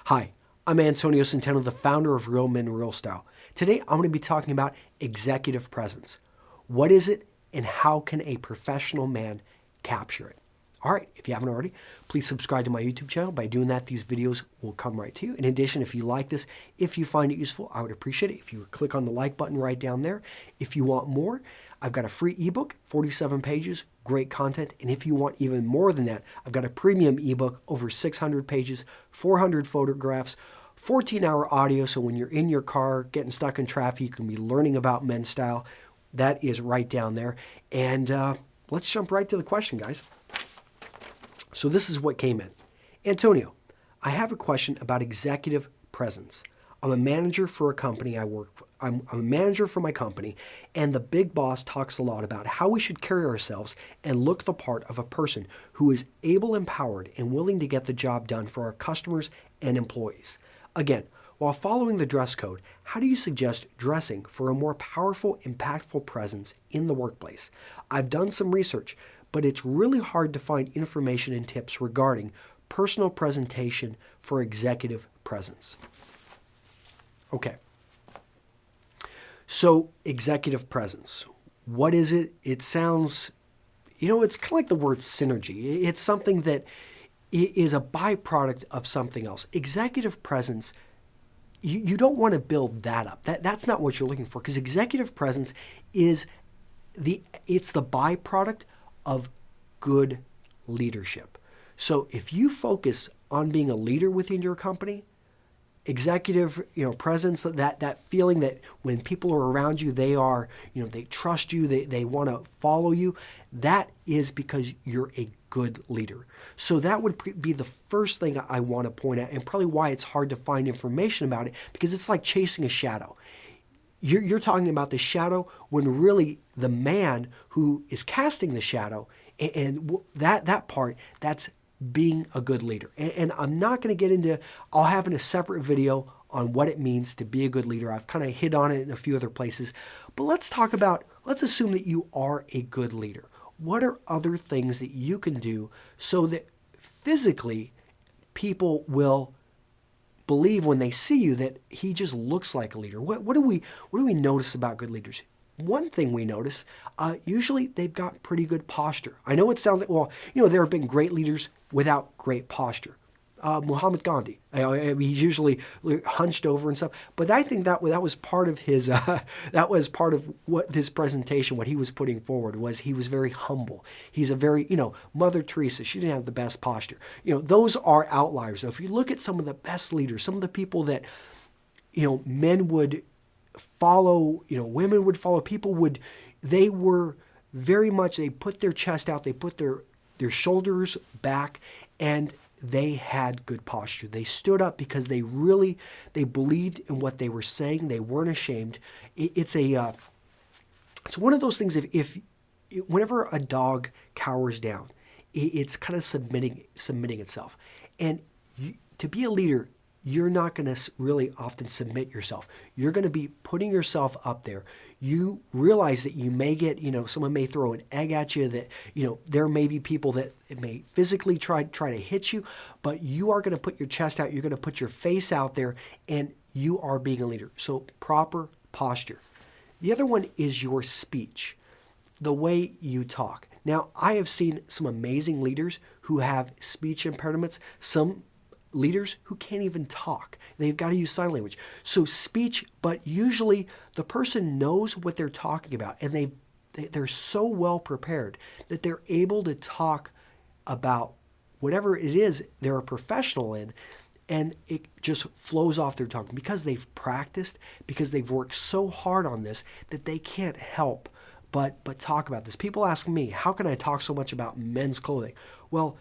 Hi, I'm Antonio Centeno, the founder of Real Men Real Style. Today I'm going to be talking about executive presence. What is it and how can a professional man capture it? All right, if you haven't already, please subscribe to my YouTube channel. By doing that, these videos will come right to you. In addition, if you like this, if you find it useful, I would appreciate it if you would click on the like button right down there. If you want more, I've got a free ebook, 47 pages, great content. And if you want even more than that, I've got a premium ebook, over 600 pages, 400 photographs, 14-hour audio. So when you're in your car, getting stuck in traffic, you can be learning about men's style. That is right down there. And let's jump right to the question, guys. So this is what came in. Antonio, I have a question about executive presence. I'm a manager for a company I work for. I'm a manager for my company, and the big boss talks a lot about how we should carry ourselves and look the part of a person who is able, empowered, and willing to get the job done for our customers and employees. Again, while following the dress code, how do you suggest dressing for a more powerful, impactful presence in the workplace? I've done some research, but it's really hard to find information and tips regarding personal presentation for executive presence. Okay. So, executive presence. What is it? It sounds, it's kind of like the word synergy. It's something that is a byproduct of something else. Executive presence, you don't want to build that up. That's not what you're looking for, because executive presence is it's the byproduct of good leadership. So if you focus on being a leader within your company, executive, presence, that feeling that when people are around you, they are, they trust you, they want to follow you, that is because you're a good leader. So that would be the first thing I want to point out, and probably why it's hard to find information about it, because it's like chasing a shadow. You're talking about the shadow when really the man who is casting the shadow, and that part, that's being a good leader. And I'm not going to get into, I'll have in a separate video on what it means to be a good leader. I've kind of hit on it in a few other places. But let's assume that you are a good leader. What are other things that you can do so that physically people will believe when they see you that he just looks like a leader? What do we notice about good leaders? One thing we notice, usually they've got pretty good posture. I know it sounds like, there have been great leaders without great posture. Muhammad Gandhi, he's usually hunched over and stuff. But I think that was part of his, that was part of what his presentation, what he was putting forward, was he was very humble. He's a very, Mother Teresa, she didn't have the best posture. Those are outliers. So if you look at some of the best leaders, some of the people that, men would follow, women would follow, they were very much, they put their chest out, they put their shoulders back, and they had good posture. They stood up because they believed in what they were saying. They weren't ashamed. It's one of those things, whenever a dog cowers down, it's kind of submitting itself. And to be a leader, you're not going to really often submit yourself. You're going to be putting yourself up there. You realize that you may get, someone may throw an egg at you, that, there may be people that may physically try to hit you, but you are going to put your chest out. You're going to put your face out there, and you are being a leader. So proper posture. The other one is your speech, the way you talk. Now, I have seen some amazing leaders who have speech impairments. Some leaders who can't even talk. They've got to use sign language. So speech, but usually the person knows what they're talking about, and they're so well prepared that they're able to talk about whatever it is they're a professional in, and it just flows off their tongue because they've practiced, because they've worked so hard on this that they can't help but talk about this. People ask me, how can I talk so much about men's clothing? Well,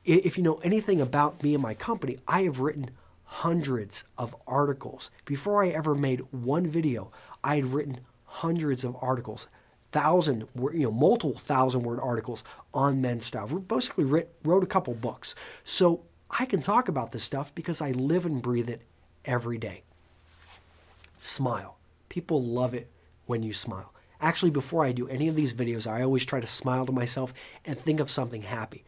if you know anything about me and my company, I have written hundreds of articles. Before I ever made one video, I had written hundreds of articles, multiple 1,000-word articles on men's style. Basically wrote a couple books. So I can talk about this stuff because I live and breathe it every day. Smile. People love it when you smile. Actually, before I do any of these videos, I always try to smile to myself and think of something happy.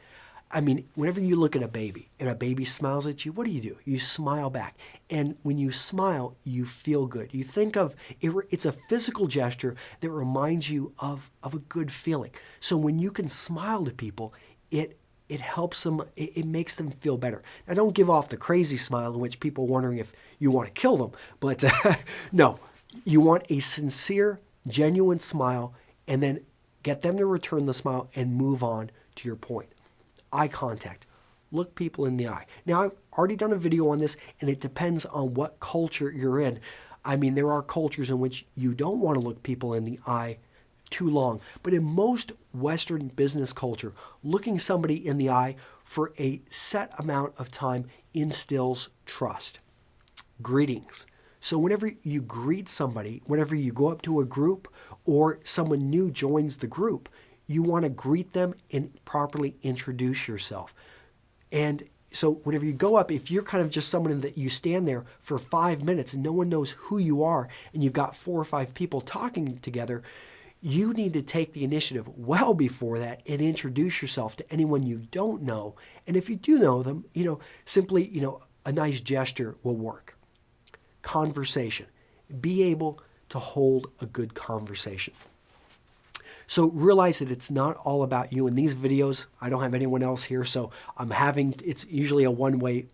I mean, whenever you look at a baby and a baby smiles at you, what do? You smile back. And when you smile, you feel good. You think of it, it's a physical gesture that reminds you of a good feeling. So when you can smile to people, it helps them, it makes them feel better. Now, don't give off the crazy smile in which people are wondering if you want to kill them. But no, you want a sincere, genuine smile, and then get them to return the smile and move on to your point. Eye contact. Look people in the eye. Now, I've already done a video on this, and it depends on what culture you're in. I mean, there are cultures in which you don't want to look people in the eye too long. But in most Western business culture, looking somebody in the eye for a set amount of time instills trust. Greetings. So whenever you greet somebody, whenever you go up to a group or someone new joins the group, you want to greet them and properly introduce yourself. And so whenever you go up, if you're kind of just someone that you stand there for 5 minutes and no one knows who you are and you've got 4 or 5 people talking together, you need to take the initiative well before that and introduce yourself to anyone you don't know. And if you do know them, simply, a nice gesture will work. Conversation. Be able to hold a good conversation. So realize that it's not all about you. In these videos, I don't have anyone else here, so it's usually a one-way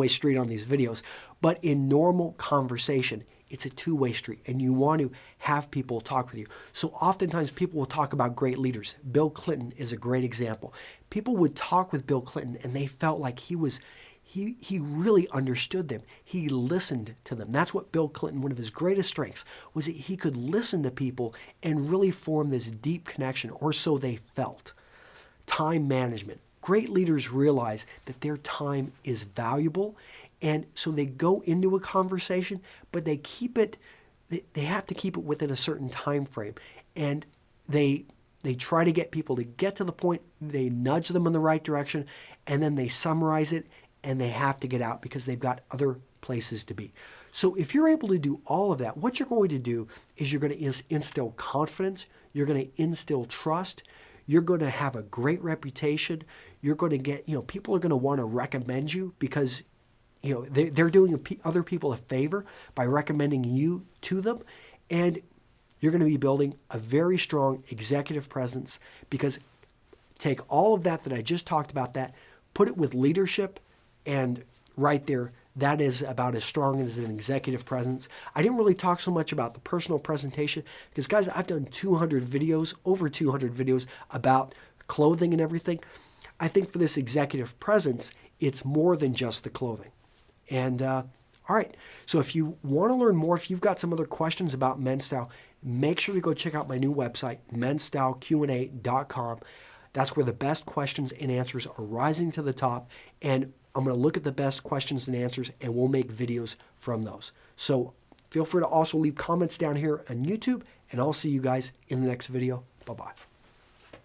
street on these videos. But in normal conversation, it's a two-way street, and you want to have people talk with you. So oftentimes people will talk about great leaders. Bill Clinton is a great example. People would talk with Bill Clinton, and they felt like he really understood them. He listened to them. That's what Bill Clinton, one of his greatest strengths, was that he could listen to people and really form this deep connection, or so they felt. Time management. Great leaders realize that their time is valuable, and so they go into a conversation, but they have to keep it within a certain time frame. And they try to get people to get to the point, they nudge them in the right direction, and then they summarize it, and they have to get out because they've got other places to be. So if you're able to do all of that, what you're going to do is you're going to instill confidence, you're going to instill trust, you're going to have a great reputation, you're going to get, people are going to want to recommend you because they're doing other people a favor by recommending you to them, and you're going to be building a very strong executive presence because take all of that I just talked about, put it with leadership, and right there, that is about as strong as an executive presence. I didn't really talk so much about the personal presentation because, guys, I've done over 200 videos about clothing and everything. I think for this executive presence, it's more than just the clothing. And all right, so if you want to learn more, if you've got some other questions about men's style, make sure to go check out my new website, mensstyleqa.com. That's where the best questions and answers are rising to the top. And I'm going to look at the best questions and answers, and we'll make videos from those. So feel free to also leave comments down here on YouTube, and I'll see you guys in the next video. Bye-bye.